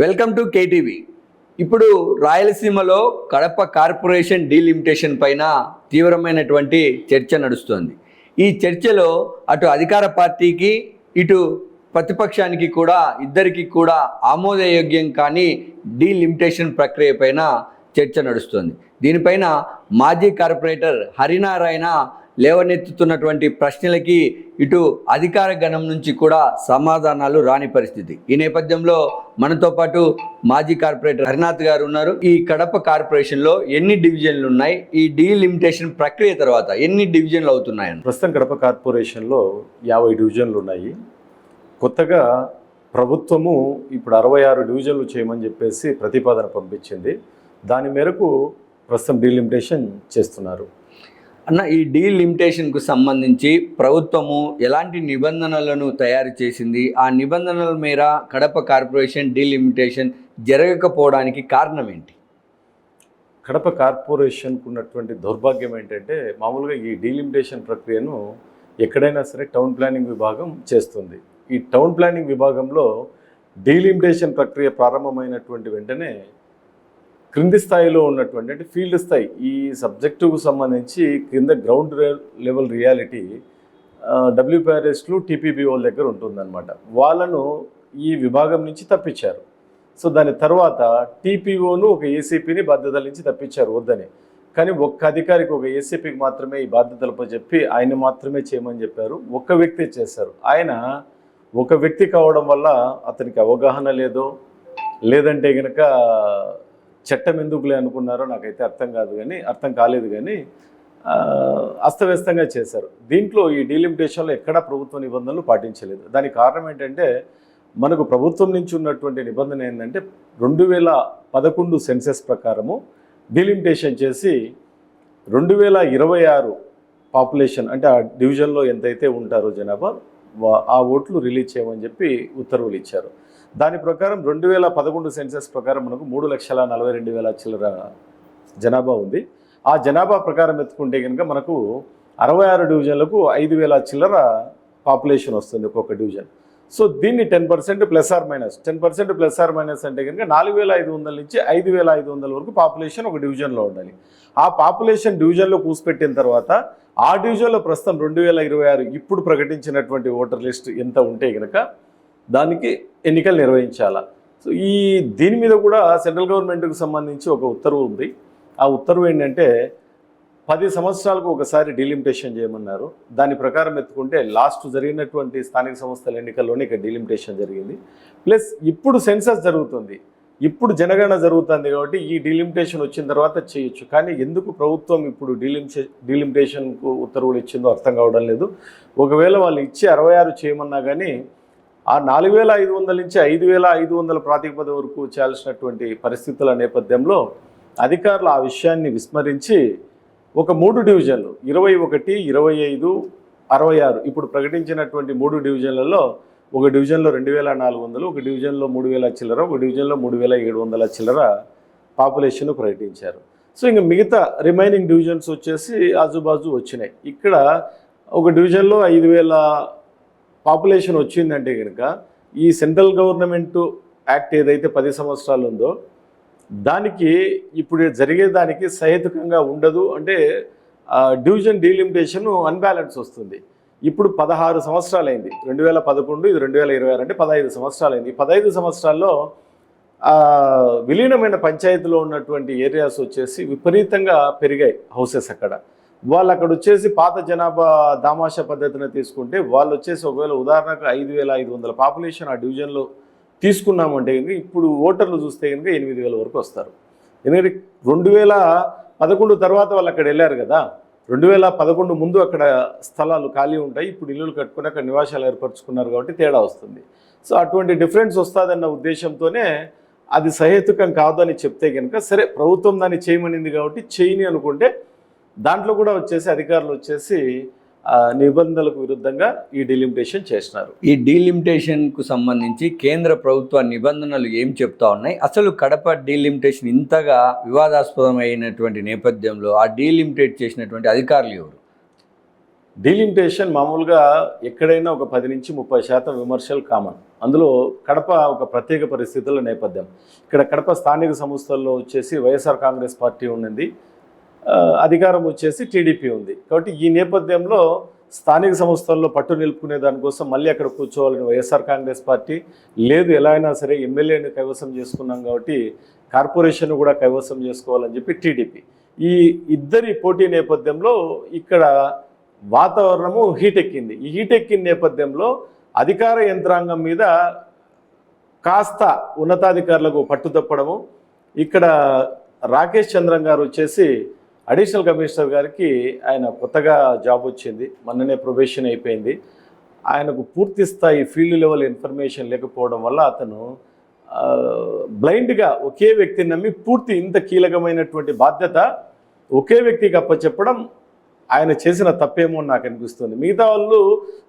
Welcome to KTV. ఇప్పుడు రాయలసీమలో Kadapa corporation delimitation పైన తీవ్రమైనటువంటి చర్చ నడుస్తోంది. ఈ చర్చలో అటు అధికార పార్టీకి ఇటు ప్రతిపక్షానికి కూడా ఇద్దరికి కూడా ఆమోదయోగ్యం కానీ డీలిమిటేషన్ ప్రక్రియ పైన చర్చ నడుస్తోంది. దీనిపైన మాజీ కార్పొరేటర్ హరినారాయణ లేవనెత్తుతున్నటువంటి ప్రశ్నలకి ఇటు అధికార గణం నుంచి కూడా సమాధానాలు రాని పరిస్థితి. ఈ నేపథ్యంలో మనతో పాటు మాజీ కార్పొరేటర్ హరినాథ్ గారు ఉన్నారు. ఈ కడప కార్పొరేషన్లో ఎన్ని డివిజన్లు ఉన్నాయి, ఈ డీలిమిటేషన్ ప్రక్రియ తర్వాత ఎన్ని డివిజన్లు అవుతున్నాయని? ప్రస్తుతం కడప కార్పొరేషన్లో 50 డివిజన్లు ఉన్నాయి. కొత్తగా ప్రభుత్వము ఇప్పుడు 66 డివిజన్లు చేయమని చెప్పేసి ప్రతిపాదన పంపించింది. దాని మేరకు ప్రస్తుతం డీలిమిటేషన్ చేస్తున్నారు. అన్న, ఈ డీలిమిటేషన్కు సంబంధించి ప్రభుత్వము ఎలాంటి నిబంధనలను తయారు చేసింది? ఆ నిబంధనల మేర కడప కార్పొరేషన్ డీలిమిటేషన్ జరగకపోవడానికి కారణం ఏంటి? కడప కార్పొరేషన్కు ఉన్నటువంటి దౌర్భాగ్యం ఏంటంటే, మామూలుగా ఈ డీలిమిటేషన్ ప్రక్రియను ఎక్కడైనా సరే టౌన్ ప్లానింగ్ విభాగం చేస్తుంది. ఈ టౌన్ ప్లానింగ్ విభాగంలో డీలిమిటేషన్ ప్రక్రియ ప్రారంభమైనటువంటి వెంటనే క్రింది స్థాయిలో ఉన్నటువంటి అంటే ఫీల్డ్ స్థాయి ఈ సబ్జెక్టుకు సంబంధించి కింద గ్రౌండ్ లెవెల్ రియాలిటీ డబ్ల్యూపీఆర్ఎస్లు టీపీబీఓల దగ్గర ఉంటుందన్నమాట. వాళ్ళను ఈ విభాగం నుంచి తప్పించారు. సో దాని తర్వాత టీపీఓను ఒక ఏసీపీని బాధ్యతల నుంచి తప్పించారు వద్దని. కానీ ఒక్క అధికారికి ఒక ఏసీపీకి మాత్రమే ఈ బాధ్యతలపై చెప్పి ఆయన మాత్రమే చేయమని చెప్పారు. ఒక్క వ్యక్తి చేశారు. ఆయన ఒక వ్యక్తి కావడం వల్ల అతనికి అవగాహన లేదంటే కనుక చట్టం ఎందుకులే అనుకున్నారో నాకైతే అర్థం కాలేదు కానీ అస్తవ్యస్తంగా చేశారు. దీంట్లో ఈ డీలిమిటేషన్లో ఎక్కడా ప్రభుత్వ నిబంధనలు పాటించలేదు. దానికి కారణం ఏంటంటే, మనకు ప్రభుత్వం నుంచి ఉన్నటువంటి నిబంధన ఏంటంటే 2011 సెన్సెస్ ప్రకారము డీలిమిటేషన్ చేసి 2026 పాపులేషన్ అంటే ఆ డివిజన్లో ఎంతైతే ఉంటారో జనాభా ఆ ఓట్లు రిలీజ్ చేయమని చెప్పి ఉత్తర్వులు ఇచ్చారు. దాని ప్రకారం 2011 సెన్సెస్ ప్రకారం మనకు 3,42,000 చిల్లర జనాభా ఉంది. ఆ జనాభా ప్రకారం ఎత్తుకుంటే కనుక మనకు 66 డివిజన్లకు 5,000 చిల్లర పాపులేషన్ వస్తుంది ఒక్కొక్క డివిజన్. సో దీన్ని 10% plus or minus 10% plus or minus అంటే కనుక 4,500 నుంచి 5,500 వరకు పాపులేషన్ ఒక డివిజన్లో ఉండాలి. ఆ పాపులేషన్ డివిజన్లో కూసిపెట్టిన తర్వాత ఆ డివిజన్లో ప్రస్తుతం 2026 ఇప్పుడు ప్రకటించినటువంటి ఓటర్ లిస్ట్ ఎంత ఉంటే కనుక దానికి ఎన్నికలు నిర్వహించాలా. సో దీని మీద కూడా సెంట్రల్ గవర్నమెంట్కి సంబంధించి ఒక ఉత్తర్వు ఉంది. ఆ ఉత్తర్వు ఏంటంటే 10 సంవత్సరాలకు ఒకసారి డీలిమిటేషన్ చేయమన్నారు. దాని ప్రకారం ఎత్తుకుంటే లాస్ట్ జరిగినటువంటి స్థానిక సంస్థల ఎన్నికల్లోనే ఇక్కడ డీలిమిటేషన్ జరిగింది. ప్లస్ ఇప్పుడు సెన్సస్ జరుగుతుంది, ఇప్పుడు జనగణన జరుగుతుంది కాబట్టి ఈ డీలిమిటేషన్ వచ్చిన తర్వాత చేయొచ్చు. కానీ ఎందుకు ప్రభుత్వం ఇప్పుడు డీలిమిటేషన్కు ఉత్తర్వులు ఇచ్చిందో అర్థం కావడం లేదు. ఒకవేళ వాళ్ళు ఇచ్చి 66 చేయమన్నా కానీ ఆ 4,500 నుంచి 5,500 ప్రాతిపద వరకు చేయాల్సినటువంటి పరిస్థితుల నేపథ్యంలో అధికారులు ఆ విషయాన్ని విస్మరించి ఒక 3 డివిజన్లు 21, 25, 66 ఇప్పుడు ప్రకటించినటువంటి 3 డివిజన్లలో ఒక డివిజన్లో 2,400, ఒక డివిజన్లో 3,000 చిల్లర, ఒక డివిజన్లో 3,700 చిల్లర పాపులేషన్ ప్రకటించారు. సో ఇంకా మిగతా రిమైనింగ్ డివిజన్స్ వచ్చేసి ఆజుబాజు వచ్చినాయి. ఇక్కడ ఒక డివిజన్లో 5,000 పాపులేషన్ వచ్చిందంటే కనుక ఈ సెంట్రల్ గవర్నమెంట్ యాక్ట్ ఏదైతే 10 సంవత్సరాలు ఉందో దానికి ఇప్పుడు జరిగేదానికి సహేతుకంగా ఉండదు. అంటే డివిజన్ డీలిమిటేషన్ అన్బ్యాలెన్స్ వస్తుంది. ఇప్పుడు 16 సంవత్సరాలు అయింది. 2011 ఇది 2026 అంటే 15 సంవత్సరాలు అయింది. 15 సంవత్సరాల్లో విలీనమైన పంచాయతీలో ఉన్నటువంటి ఏరియాస్ వచ్చేసి విపరీతంగా పెరిగాయి హౌసెస్. వాళ్ళు అక్కడ వచ్చేసి పాత జనాభా దామాషా పద్ధతిని తీసుకుంటే వాళ్ళు వచ్చేసి ఒకవేళ ఉదాహరణకు 5,500 పాపులేషన్ ఆ డివిజన్లో తీసుకున్నామంటే కనుక ఇప్పుడు ఓటర్లు చూస్తే కనుక 8,000 వరకు వస్తారు. ఎందుకంటే 2011 తర్వాత వాళ్ళు అక్కడ వెళ్ళారు కదా. 2011 ముందు అక్కడ స్థలాలు ఖాళీ ఉంటాయి, ఇప్పుడు ఇల్లులు కట్టుకుని అక్కడ నివాసాలు ఏర్పరచుకున్నారు కాబట్టి తేడా వస్తుంది. సో అటువంటి డిఫరెన్స్ వస్తుందన్న ఉద్దేశంతోనే అది సహేతుకం కాదు అని చెప్తే కనుక సరే ప్రభుత్వం దాన్ని చేయమనింది కాబట్టి చేయని అనుకుంటే దాంట్లో కూడా వచ్చేసి అధికారులు వచ్చేసి నిబంధనలకు విరుద్ధంగా ఈ డీలిమిటేషన్ చేసినారు. ఈ డీలిమిటేషన్కు సంబంధించి కేంద్ర ప్రభుత్వ నిబంధనలు ఏం చెప్తా ఉన్నాయి? అసలు కడప డీలిమిటేషన్ ఇంతగా వివాదాస్పదమైనటువంటి నేపథ్యంలో ఆ డీలిమిటేట్ చేసినటువంటి అధికారులు ఎవరు? డీలిమిటేషన్ మామూలుగా ఎక్కడైనా ఒక 10 నుంచి 30% విమర్శలు కామన్. అందులో కడప ఒక ప్రత్యేక పరిస్థితుల నేపథ్యం. ఇక్కడ కడప స్థానిక సంస్థల్లో వచ్చేసి వైఎస్ఆర్ కాంగ్రెస్ పార్టీ ఉండింది, అధికారం వచ్చేసి టీడీపీ ఉంది. కాబట్టి ఈ నేపథ్యంలో స్థానిక సంస్థల్లో పట్టు నిలుపుకునే దానికోసం మళ్ళీ అక్కడ కూర్చోవాలని వైఎస్ఆర్ కాంగ్రెస్ పార్టీ, లేదు ఎలా అయినా సరే ఎమ్మెల్యేని కైవసం చేసుకున్నాం కాబట్టి కార్పొరేషన్ కూడా కైవసం చేసుకోవాలని చెప్పి టీడీపీ. ఈ ఇద్దరి పోటీ నేపథ్యంలో ఇక్కడ వాతావరణము హీట్ ఎక్కింది. ఈ హీట్ ఎక్కిన నేపథ్యంలో అధికార యంత్రాంగం మీద కాస్త ఉన్నతాధికారులకు పట్టుతప్పడము. ఇక్కడ రాకేష్ చంద్రన్ గారు వచ్చేసి అడిషనల్ కమిషనర్ గారికి ఆయన కొత్తగా జాబ్ వచ్చింది, మొన్ననే ప్రొబేషన్ అయిపోయింది. ఆయనకు పూర్తి స్థాయి ఫీల్డ్ లెవెల్ ఇన్ఫర్మేషన్ లేకపోవడం వల్ల అతను బ్లైండ్గా ఒకే వ్యక్తిని నమ్మి పూర్తి ఇంత కీలకమైనటువంటి బాధ్యత ఒకే వ్యక్తికి అప్పచెప్పడం ఆయన చేసిన తప్పేమో నాకు అనిపిస్తుంది. మిగతా వాళ్ళు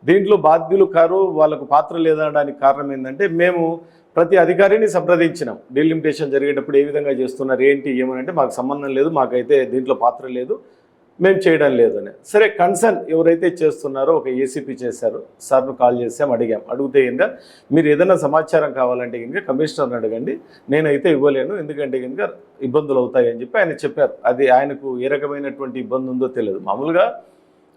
దీంట్లో బాధ్యులు కారు, వాళ్ళకు పాత్ర లేదనడానికి కారణం ఏంటంటే మేము ప్రతి అధికారిని సంప్రదించినాం. డీలిమిటేషన్ జరిగేటప్పుడు ఏ విధంగా చేస్తున్నారు ఏంటి ఏమనంటే మాకు సంబంధం లేదు, మాకైతే దీంట్లో పాత్ర లేదు, మేము చేయడం లేదు అని. సరే, కన్సర్న్ ఎవరైతే చేస్తున్నారో ఒక ఏసీపీ చేశారు, సార్ను కాల్ చేసాం, అడిగితే కనుక మీరు ఏదైనా సమాచారం కావాలంటే కనుక కమిషనర్ని అడగండి, నేనైతే ఇవ్వలేను, ఎందుకంటే కనుక ఇబ్బందులు అవుతాయి అని చెప్పి ఆయన చెప్పారు. అది ఆయనకు ఏ రకమైనటువంటి ఇబ్బంది ఉందో తెలియదు. మామూలుగా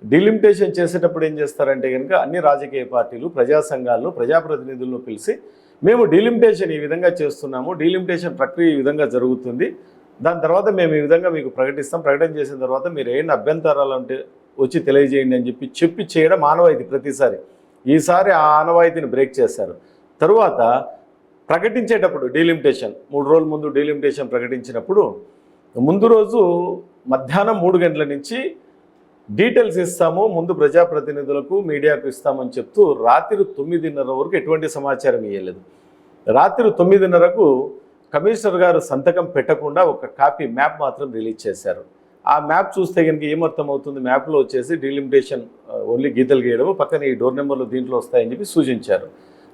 డీలిమిటేషన్ చేసేటప్పుడు ఏం చేస్తారంటే కనుక అన్ని రాజకీయ పార్టీలు, ప్రజా సంఘాలను, ప్రజాప్రతినిధులను పిలిచి మేము డీలిమిటేషన్ ఈ విధంగా చేస్తున్నాము, డీలిమిటేషన్ ప్రక్రియ ఈ విధంగా జరుగుతుంది, దాని తర్వాత మేము ఈ విధంగా మీకు ప్రకటిస్తాం, ప్రకటన చేసిన తర్వాత మీరు ఏమైనా అభ్యంతరాలు అంటే వచ్చి తెలియజేయండి అని చెప్పి చేయడం ఆనవాయితీ ప్రతిసారి. ఈసారి ఆ ఆనవాయితీని బ్రేక్ చేశారు. తరువాత ప్రకటించేటప్పుడు డీలిమిటేషన్ 3 రోజుల ముందు డీలిమిటేషన్ ప్రకటించినప్పుడు ముందు రోజు మధ్యాహ్నం 3 గంటల నుంచి డీటెయిల్స్ ఇస్తాము, ముందు ప్రజాప్రతినిధులకు మీడియాకు ఇస్తామని చెప్తూ రాత్రి 9:30 వరకు ఎటువంటి సమాచారం ఇవ్వలేదు. రాత్రి 9:30కు కమిషనర్ గారు సంతకం పెట్టకుండా ఒక కాపీ మ్యాప్ మాత్రం రిలీజ్ చేశారు. ఆ మ్యాప్ చూస్తే కనుక ఏమర్థమవుతుంది, మ్యాప్లో వచ్చేసి డీలిమిటేషన్ ఓన్లీ గీతలు గీయడము, పక్కన ఈ డోర్ నెంబర్లు దీంట్లో వస్తాయని చెప్పి సూచించారు.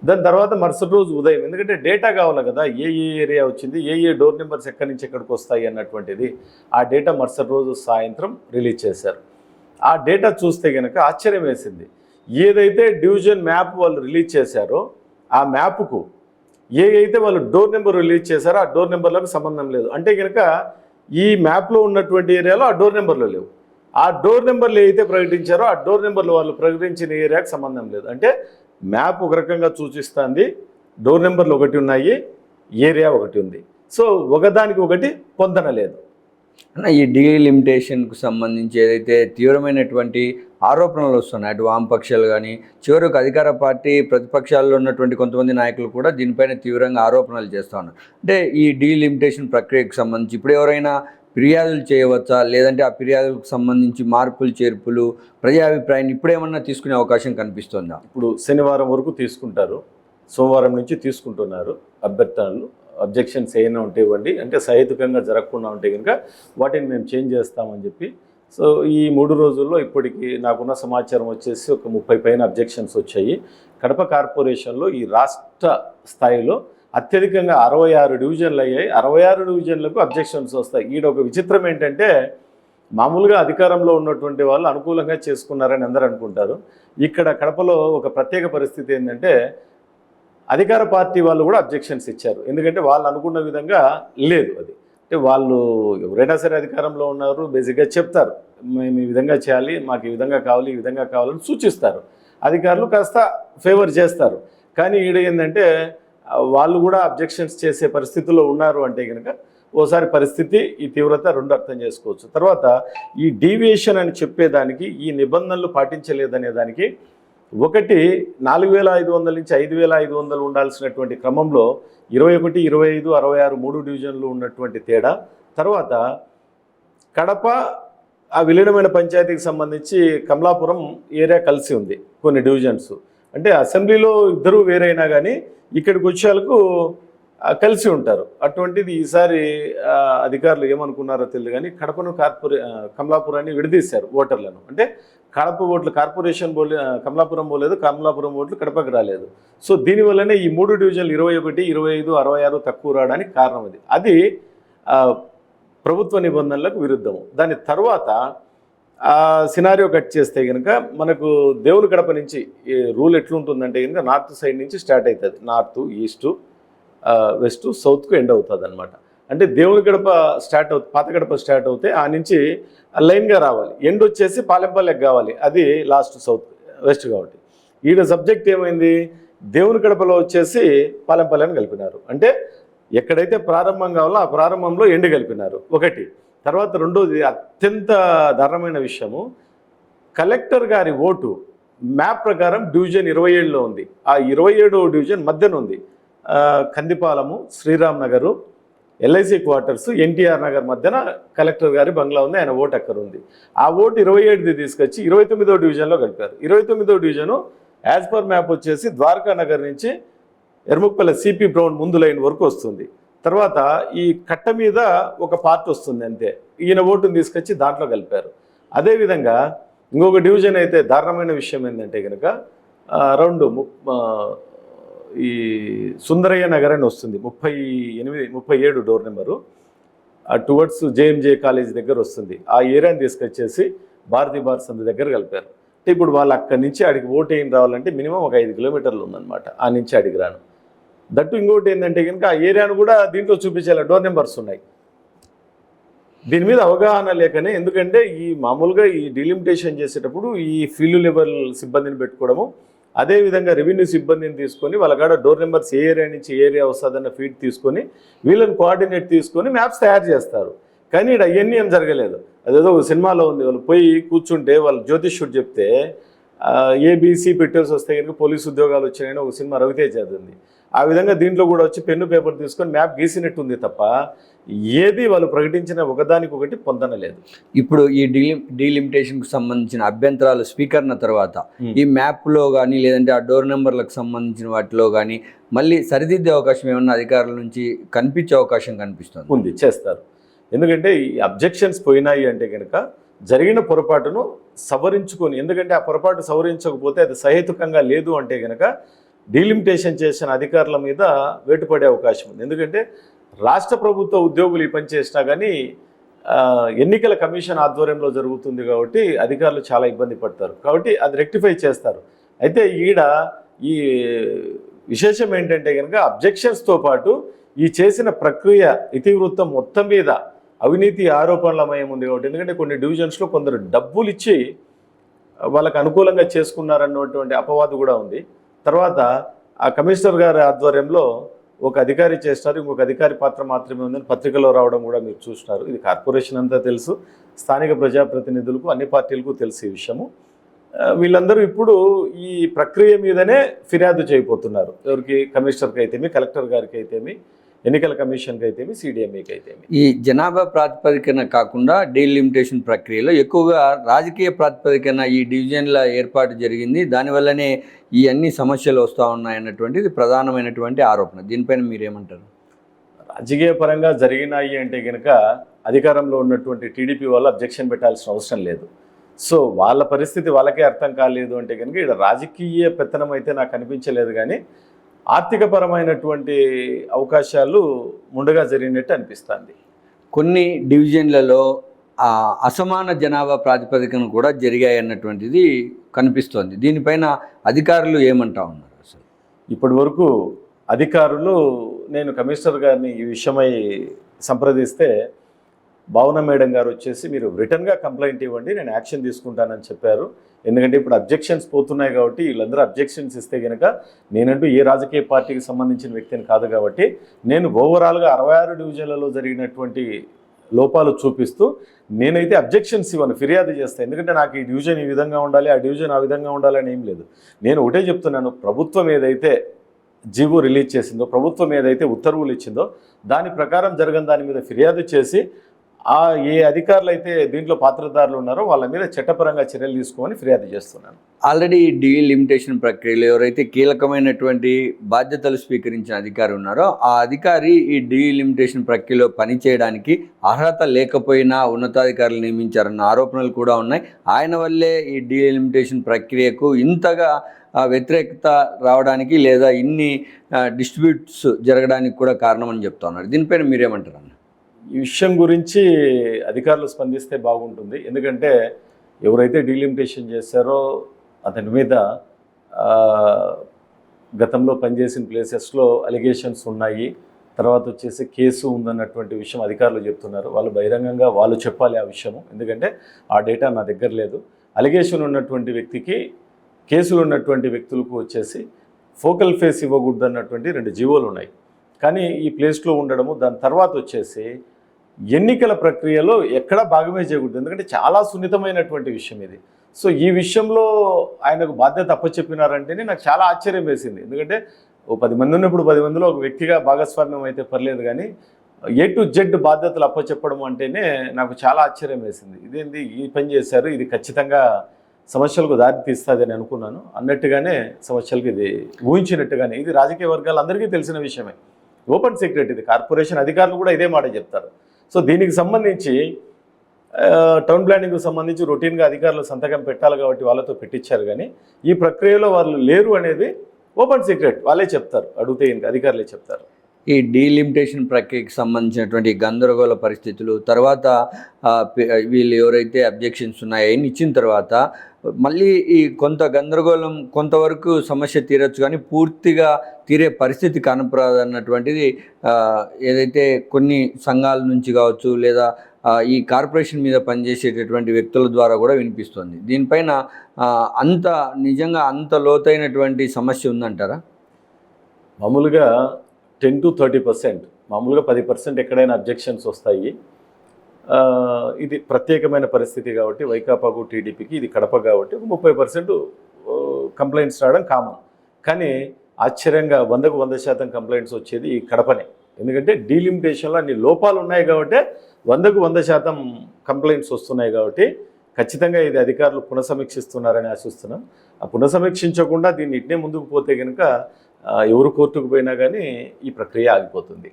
దాని తర్వాత మరుసటి రోజు ఉదయం, ఎందుకంటే డేటా కావాలి కదా, ఏ ఏరియా వచ్చింది, ఏ డోర్ నెంబర్స్ ఎక్కడి నుంచి ఎక్కడికి వస్తాయి అన్నటువంటిది, ఆ డేటా మరుసటి రోజు సాయంత్రం రిలీజ్ చేశారు. ఆ డేటా చూస్తే కనుక ఆశ్చర్యం వేసింది. ఏదైతే డివిజన్ మ్యాప్ వాళ్ళు రిలీజ్ చేశారో ఆ మ్యాప్కు అయితే వాళ్ళు డోర్ నెంబర్ రిలీజ్ చేశారో ఆ డోర్ నెంబర్లకు సంబంధం లేదు. అంటే కనుక ఈ మ్యాప్లో ఉన్నటువంటి ఏరియాలో ఆ డోర్ నెంబర్లు లేవు. ఆ డోర్ నెంబర్లు ఏదైతే ప్రకటించారో ఆ డోర్ నెంబర్లు వాళ్ళు ప్రకటించిన ఏరియాకి సంబంధం లేదు. అంటే మ్యాప్ ఒక రకంగా సూచిస్తుంది, డోర్ నెంబర్లు ఒకటి ఉన్నాయి, ఏరియా ఒకటి ఉంది. సో ఒకదానికి ఒకటి పొందన లేదు. అన్న, ఈ డీలిమిటేషన్కు సంబంధించి ఏదైతే తీవ్రమైనటువంటి ఆరోపణలు వస్తున్నాయి, అటు వామపక్షాలు కానీ, చివరకు అధికార పార్టీ ప్రతిపక్షాల్లో ఉన్నటువంటి కొంతమంది నాయకులు కూడా దీనిపైన తీవ్రంగా ఆరోపణలు చేస్తూ ఉన్నారు. అంటే ఈ డీలిమిటేషన్ ప్రక్రియకు సంబంధించి ఇప్పుడు ఎవరైనా ఫిర్యాదులు చేయవచ్చా, లేదంటే ఆ ఫిర్యాదులకు సంబంధించి మార్పులు చేర్పులు ప్రజాభిప్రాయాన్ని ఇప్పుడేమన్నా తీసుకునే అవకాశం కనిపిస్తుందా? ఇప్పుడు శనివారం వరకు తీసుకుంటారు, సోమవారం నుంచి తీసుకుంటున్నారు అభ్యర్థనలు. అబ్జెక్షన్స్ ఏమైనా ఉంటే ఇవ్వండి, అంటే సహేతుకంగా జరగకుండా ఉంటే కనుక వాటిని మేము చేంజ్ చేస్తామని చెప్పి. సో ఈ 3 రోజుల్లో ఇప్పటికి నాకున్న సమాచారం వచ్చేసి ఒక 30 పైన అబ్జెక్షన్స్ వచ్చాయి. కడప కార్పొరేషన్లో ఈ రాష్ట్ర స్థాయిలో అత్యధికంగా 66 డివిజన్లు అయ్యాయి. 66 డివిజన్లకు అబ్జెక్షన్స్ వస్తాయి. ఈడ ఒక విచిత్రం ఏంటంటే, మామూలుగా అధికారంలో ఉన్నటువంటి వాళ్ళు అనుకూలంగా చేసుకున్నారని అందరూ అనుకుంటారు. ఇక్కడ కడపలో ఒక ప్రత్యేక పరిస్థితి ఏంటంటే, అధికార పార్టీ వాళ్ళు కూడా అబ్జెక్షన్స్ ఇచ్చారు. ఎందుకంటే వాళ్ళు అనుకున్న విధంగా లేదు అది. అంటే వాళ్ళు ఎవరైనా సరే అధికారంలో ఉన్నారు, బేసిక్గా చెప్తారు మేము ఈ విధంగా చేయాలి, మాకు ఈ విధంగా కావాలి, ఈ విధంగా కావాలని సూచిస్తారు. అధికారులు కాస్త ఫేవర్ చేస్తారు. కానీ ఈడ ఏంటంటే వాళ్ళు కూడా అబ్జెక్షన్స్ చేసే పరిస్థితుల్లో ఉన్నారు. అంటే కనుక ఓసారి పరిస్థితి ఈ తీవ్రత రెండు అర్థం చేసుకోవచ్చు. తర్వాత ఈ డీవియేషన్ అని చెప్పేదానికి, ఈ నిబంధనలు పాటించలేదనే దానికి, ఒకటి 4,500 నుంచి 5,500 ఉండాల్సినటువంటి క్రమంలో 21, 25, 66 3 డివిజన్లు ఉన్నటువంటి తేడా. తర్వాత కడప ఆ విలీనమైన పంచాయతీకి సంబంధించి కమలాపురం ఏరియా కలిసి ఉంది కొన్ని డివిజన్స్. అంటే అసెంబ్లీలో ఇద్దరు వేరైనా కానీ ఇక్కడికి వచ్చేందుకు కలిసి ఉంటారు. అటువంటిది ఈసారి అధికారులు ఏమనుకున్నారో తెలియదు కానీ కడపను కమలాపురాన్ని విడదీశారు ఓటర్లను. అంటే కడప ఓట్లు కార్పొరేషన్ కమలాపురం పోలేదు, కమలాపురం ఓట్లు కడపకు రాలేదు. సో దీనివల్లనే ఈ 3 డివిజన్లు 21, 25, 66 తక్కువ రావడానికి కారణం అది ప్రభుత్వ నిబంధనలకు విరుద్ధము. దాని తర్వాత ఆ సినారియో కట్ చేస్తే కనుక మనకు దేవుని గడప నుంచి ఈ రూల్ ఎట్లుంటుందంటే కనుక నార్త్ సైడ్ నుంచి స్టార్ట్ అవుతుంది, నార్త్ ఈస్టు వెస్ట్ సౌత్కు ఎండ్ అవుతుంది అనమాట. అంటే దేవుని గడప స్టార్ట్ అవుతుంది, పాత గడప స్టార్ట్ అవుతే ఆ నుంచి లైన్గా రావాలి, ఎండ్ వచ్చేసి పాలెంపల్లెకి కావాలి, అది లాస్ట్ సౌత్ వెస్ట్. కాబట్టి ఈడ సబ్జెక్ట్ ఏమైంది, దేవుని గడపలో వచ్చేసి పాలెంపల్లెని కలిపినారు. అంటే ఎక్కడైతే ప్రారంభం కావాలో ఆ ప్రారంభంలో ఎండ్ కలిపినారు ఒకటి. తర్వాత రెండోది అత్యంత దారుణమైన విషయము, కలెక్టర్ గారి ఓటు మ్యాప్ ప్రకారం డివిజన్ 27లో ఉంది, ఆ 27వ డివిజన్ మధ్యన ఉంది. కందిపాలము, శ్రీరామ్ నగరు, ఎల్ఐసి క్వార్టర్స్, ఎన్టీఆర్ నగర్ మధ్యన కలెక్టర్ గారి బంగ్లా ఉంది, ఆయన ఓటు అక్కడ ఉంది. ఆ ఓటు 27ది తీసుకొచ్చి 29వ డివిజన్లో కలిపారు. 29వ డివిజను యాజ్ పర్ మ్యాప్ వచ్చేసి ద్వారకా నగర్ నుంచి ఎర్ముక్పల్లె సిపి బ్రౌన్ ముందు లైన్ వరకు వస్తుంది. తర్వాత ఈ కట్ట మీద ఒక పార్ట్ వస్తుంది అంతే, ఈయన ఓటును తీసుకొచ్చి దాంట్లో కలిపారు. అదేవిధంగా ఇంకొక డివిజన్ అయితే దారుణమైన విషయం ఏంటంటే కనుక అరౌండ్ ఈ సుందరయ్య నగర్ అని వస్తుంది, 37 door number, towards JMJ college దగ్గర వస్తుంది. ఆ ఏరియాని తీసుకొచ్చేసి భారతీ బార్ సందు దగ్గర కలిపారు. అంటే ఇప్పుడు వాళ్ళు అక్కడి నుంచి ఆడికి ఓటు ఏం రావాలంటే మినిమం ఒక 5 కిలోమీటర్లు ఉందన్నమాట, ఆ నుంచి అడిగి రాను. దట్టు ఇంకోటి ఏంటంటే కనుక ఆ ఏరియాను కూడా దీంట్లో చూపించాలి, డోర్ నెంబర్స్ ఉన్నాయి. దీని మీద అవగాహన లేకనే, ఎందుకంటే ఈ మామూలుగా ఈ డిలిమిటేషన్ చేసేటప్పుడు ఈ ఫీల్డ్ లెవెల్ సిబ్బందిని పెట్టుకోవడము, అదేవిధంగా రెవెన్యూ సిబ్బందిని తీసుకొని వాళ్ళ కాడ డోర్ నెంబర్స్ ఏ ఏరియా నుంచి ఏ ఏరియా వస్తుందన్న ఫీడ్ తీసుకొని వీళ్ళని కోఆర్డినేట్ తీసుకొని మ్యాప్స్ తయారు చేస్తారు. కానీ ఇక్కడ అవన్నీ ఏం జరగలేదు. అదేదో ఒక సినిమాలో ఉంది, వాళ్ళు పోయి కూర్చుంటే వాళ్ళు జ్యోతిష్యుడు చెప్తే ఏబీసీ పెట్టేసి వస్తే కనుక పోలీసు ఉద్యోగాలు వచ్చాయని ఒక సినిమా రవితేజ ఉంది. ఆ విధంగా దీంట్లో కూడా వచ్చి పెన్ను పేపర్ తీసుకొని మ్యాప్ గీసినట్టు ఉంది తప్ప ఏది వాళ్ళు ప్రకటించిన ఒకదానికొకటి పొందనలేదు. ఇప్పుడు ఈ డీలిమిటేషన్కు సంబంధించిన అభ్యంతరాలు స్వీకరణ తర్వాత ఈ మ్యాప్లో కానీ లేదంటే ఆ డోర్ నెంబర్లకు సంబంధించిన వాటిలో కానీ మళ్ళీ సరిదిద్దే అవకాశం ఏమన్నా అధికారుల నుంచి కనిపించే అవకాశం కనిపిస్తుంది? ఉంది, చేస్తారు. ఎందుకంటే ఈ అబ్జెక్షన్స్ పోయినాయి అంటే కనుక జరిగిన పొరపాటును సవరించుకొని, ఎందుకంటే ఆ పొరపాటు సవరించకపోతే అది సహేతుకంగా లేదు అంటే కనుక డీలిమిటేషన్ చేసిన అధికారుల మీద వేటుపడే అవకాశం ఉంది. ఎందుకంటే రాష్ట్ర ప్రభుత్వ ఉద్యోగులు ఈ పని చేసినా కానీ ఎన్నికల కమిషన్ ఆధ్వర్యంలో జరుగుతుంది కాబట్టి అధికారులు చాలా ఇబ్బంది పడతారు. కాబట్టి అది రెక్టిఫై చేస్తారు. అయితే ఈడ ఈ విశేషం ఏంటంటే కనుక అబ్జెక్షన్స్తో పాటు ఈ చేసిన ప్రక్రియ ఇతివృత్తం మొత్తం మీద అవినీతి ఆరోపణలమయం ఉంది కాబట్టి, ఎందుకంటే కొన్ని డివిజన్స్లో కొందరు డబ్బులు ఇచ్చి వాళ్ళకు అనుకూలంగా చేసుకున్నారన్నటువంటి అపవాదు కూడా ఉంది. తర్వాత ఆ కమిషనర్ గారి ఆధ్వర్యంలో ఒక అధికారి చేస్తారు, ఇంకొక అధికారి పాత్ర మాత్రమే ఉందని పత్రికలో రావడం కూడా మీరు చూస్తున్నారు. ఇది కార్పొరేషన్ అంతా తెలుసు, స్థానిక ప్రజాప్రతినిధులకు అన్ని పార్టీలకు తెలుసు ఈ విషయము. వీళ్ళందరూ ఇప్పుడు ఈ ప్రక్రియ మీదనే ఫిర్యాదు చేయబోతున్నారు. ఎవరికి? కమిషనర్కి అయితేమి, కలెక్టర్ గారికి అయితేమి, ఎన్నికల కమిషన్కి అయితేమి, సిడిఎంఏకి అయితేమి. ఈ జనాభా ప్రాతిపదికన కాకుండా డీలిమిటేషన్ ప్రక్రియలో ఎక్కువగా రాజకీయ ప్రాతిపదికన ఈ డివిజన్ల ఏర్పాటు జరిగింది, దానివల్లనే ఈ అన్ని సమస్యలు వస్తూ ఉన్నాయన్నటువంటిది ప్రధానమైనటువంటి ఆరోపణ. దీనిపైన మీరేమంటారు? రాజకీయ పరంగా జరిగినాయి అంటే కనుక అధికారంలో ఉన్నటువంటి టీడీపీ వాళ్ళు అబ్జెక్షన్ పెట్టాల్సిన అవసరం లేదు. సో వాళ్ళ పరిస్థితి వాళ్ళకే అర్థం కాలేదు అంటే కనుక ఇక్కడ రాజకీయ పెత్తనం అయితే నాకు అనిపించలేదు, కానీ ఆర్థికపరమైనటువంటి అవకాశాలు ముందుగా జరిగినట్టు అనిపిస్తుంది. కొన్ని డివిజన్లలో అసమాన జనాభా ప్రాతిపదికన కూడా జరిగాయి అన్నటువంటిది కనిపిస్తోంది. దీనిపైన అధికారులు ఏమంటా ఉన్నారు? అసలు ఇప్పటి వరకు అధికారులు, నేను కమిషనర్ గారిని ఈ విషయమై సంప్రదిస్తే భావన మేడం గారు వచ్చేసి మీరు రిటర్న్గా కంప్లైంట్ ఇవ్వండి, నేను యాక్షన్ తీసుకుంటానని చెప్పారు. ఎందుకంటే ఇప్పుడు అబ్జెక్షన్స్ పోతున్నాయి కాబట్టి వీళ్ళందరూ అబ్జెక్షన్స్ ఇస్తే కనుక నేనంటూ ఏ రాజకీయ పార్టీకి సంబంధించిన వ్యక్తిని కాదు కాబట్టి నేను ఓవరాల్గా 66 డివిజన్లలో జరిగినటువంటి లోపాలు చూపిస్తూ నేనైతే అబ్జెక్షన్స్ ఇవ్వను, ఫిర్యాదు చేస్తాను. ఎందుకంటే నాకు ఈ డివిజన్ ఈ విధంగా ఉండాలి, ఆ డివిజన్ ఆ విధంగా ఉండాలని ఏం లేదు. నేను ఒకటే చెప్తున్నాను, ప్రభుత్వం ఏదైతే జీవో రిలీజ్ చేసిందో, ప్రభుత్వం ఏదైతే ఉత్తర్వులు ఇచ్చిందో దాని ప్రకారం జరగని దాని మీద ఫిర్యాదు చేసి ఏ అధికారులు అయితే దీంట్లో పాత్రదారులు ఉన్నారో వాళ్ళ మీద చట్టపరంగా చర్యలు తీసుకోమని ఫిర్యాదు చేస్తున్నాను. ఆల్రెడీ డీలిమిటేషన్ ప్రక్రియలో ఎవరైతే కీలకమైనటువంటి బాధ్యతలు స్వీకరించిన అధికారి ఉన్నారో ఆ అధికారి ఈ డీలిమిటేషన్ ప్రక్రియలో పనిచేయడానికి అర్హత లేకపోయినా ఉన్నతాధికారులు నియమించారన్న ఆరోపణలు కూడా ఉన్నాయి. ఆయన వల్లే ఈ డీలిమిటేషన్ ప్రక్రియకు ఇంతగా వ్యతిరేకత రావడానికి లేదా ఇన్ని డిస్ట్రిబ్యూట్స్ జరగడానికి కూడా కారణమని చెప్తా ఉన్నారు. దీనిపైన మీరేమంటారు? ఈ విషయం గురించి అధికారులు స్పందిస్తే బాగుంటుంది. ఎందుకంటే ఎవరైతే డీలిమిటేషన్ చేశారో అతని మీద ఆ, గతంలో పనిచేసిన ప్లేసెస్లో అలిగేషన్స్ ఉన్నాయి, తర్వాత వచ్చేసి కేసు ఉందన్నటువంటి విషయం అధికారులు చెప్తున్నారు. వాళ్ళు బహిరంగంగా వాళ్ళు చెప్పాలి ఆ విషయము, ఎందుకంటే ఆ డేటా నా దగ్గర లేదు. అలిగేషన్ ఉన్నటువంటి వ్యక్తికి, కేసులు ఉన్నటువంటి వ్యక్తులకు వచ్చేసి ఫోకల్ ఫేస్ ఇవ్వకూడదు అన్నటువంటి 2 జీవోలు ఉన్నాయి. కానీ ఈ ప్లేస్లో ఉండడము, దాని తర్వాత వచ్చేసి ఎన్నికల ప్రక్రియలో ఎక్కడా భాగమే చేయకూడదు, ఎందుకంటే చాలా సున్నితమైనటువంటి విషయం ఇది. సో ఈ విషయంలో ఆయనకు బాధ్యత అప్పచెప్పినారంటేనే నాకు చాలా ఆశ్చర్యం వేసింది. ఎందుకంటే ఓ 10 మంది ఉన్నప్పుడు 10 మందిలో ఒక వ్యక్తిగా భాగస్వామ్యం అయితే పర్లేదు, కానీ A to Z బాధ్యతలు అప్పచెప్పడం అంటేనే నాకు చాలా ఆశ్చర్యం వేసింది. ఇదేంది ఈ పని చేశారు, ఇది ఖచ్చితంగా సమస్యలకు దారి తీస్తుంది అని అనుకున్నాను. అన్నట్టుగానే సమస్యలకు ఇది ఊహించినట్టుగానే, ఇది రాజకీయ వర్గాలందరికీ తెలిసిన విషయమే, ఓపెన్ సీక్రెట్ ఇది. కార్పొరేషన్ అధికారులు కూడా ఇదే మాట చెప్తారు. సో దీనికి సంబంధించి టౌన్ ప్లానింగ్కి సంబంధించి రొటీన్గా అధికారులు సంతకం పెట్టాలి కాబట్టి వాళ్ళతో పెట్టించారు, కానీ ఈ ప్రక్రియలో వాళ్ళు లేరు అనేది ఓపెన్ సీక్రెట్. వాళ్ళే చెప్తారు, అడిగితే ఇంకా అధికారులే చెప్తారు. ఈ డీలిమిటేషన్ ప్రక్రియకి సంబంధించినటువంటి గందరగోళ పరిస్థితులు, తర్వాత వీళ్ళు ఎవరైతే అబ్జెక్షన్స్ ఉన్నాయో అవన్నీ ఇచ్చిన తర్వాత మళ్ళీ ఈ కొంత గందరగోళం, కొంతవరకు సమస్య తీరచ్చు, కానీ పూర్తిగా తీరే పరిస్థితి కనపరాదు అన్నటువంటిది ఏదైతే కొన్ని సంఘాల నుంచి కావచ్చు, లేదా ఈ కార్పొరేషన్ మీద పనిచేసేటటువంటి వ్యక్తుల ద్వారా కూడా వినిపిస్తుంది. దీనిపైన నిజంగా అంత లోతైనటువంటి సమస్య ఉందంటారా? మామూలుగా 10 to 30%, మామూలుగా 10% ఎక్కడైనా అబ్జెక్షన్స్ వస్తాయి. ఇది ప్రత్యేకమైన పరిస్థితి కాబట్టి వైకాపాకు టీడీపీకి, ఇది కడప కాబట్టి ఒక 30% కంప్లైంట్స్ రావడం కామన్. కానీ ఆశ్చర్యంగా 100కు 100% కంప్లైంట్స్ వచ్చేది ఈ కడపనే. ఎందుకంటే డీలిమిటేషన్లో అన్ని లోపాలు ఉన్నాయి కాబట్టి 100కు 100% కంప్లైంట్స్ వస్తున్నాయి కాబట్టి ఖచ్చితంగా ఇది అధికారులు పునఃసమీక్షిస్తున్నారని ఆశిస్తున్నాం. ఆ పునఃసమీక్షించకుండా దీన్ని ఇట్నే ముందుకు పోతే కనుక ఎవరు కోర్టుకు పోయినా కానీ ఈ ప్రక్రియ ఆగిపోతుంది.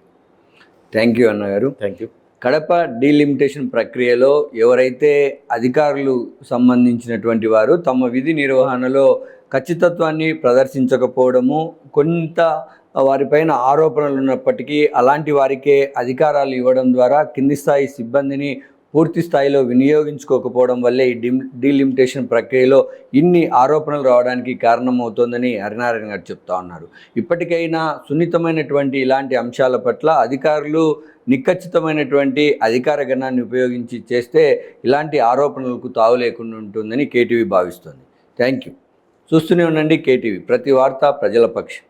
థ్యాంక్ యూ అన్నగారు. Thank you. కడప డీలిమిటేషన్ ప్రక్రియలో ఎవరైతే అధికారులు సంబంధించినటువంటి వారు తమ విధి నిర్వహణలో ఖచ్చితత్వాన్ని ప్రదర్శించకపోవడము, కొంత వారిపైన ఆరోపణలు ఉన్నప్పటికీ అలాంటి వారికే అధికారాలు ఇవ్వడం ద్వారా కింది స్థాయి సిబ్బందిని పూర్తి స్థాయిలో వినియోగించుకోకపోవడం వల్లే ఈ డీలిమిటేషన్ ప్రక్రియలో ఇన్ని ఆరోపణలు రావడానికి కారణమవుతోందని హరినారాయణ గారు చెప్తా ఉన్నారు. ఇప్పటికైనా సున్నితమైనటువంటి ఇలాంటి అంశాల పట్ల అధికారులు నిక్కచ్చితమైనటువంటి అధికార గణాన్ని ఉపయోగించి చేస్తే ఇలాంటి ఆరోపణలకు తావు లేకుండా ఉంటుందని కేటీవీ భావిస్తుంది. Thank you. చూస్తూనే ఉండండి కేటీవీ, ప్రతి వార్త ప్రజల పక్షం.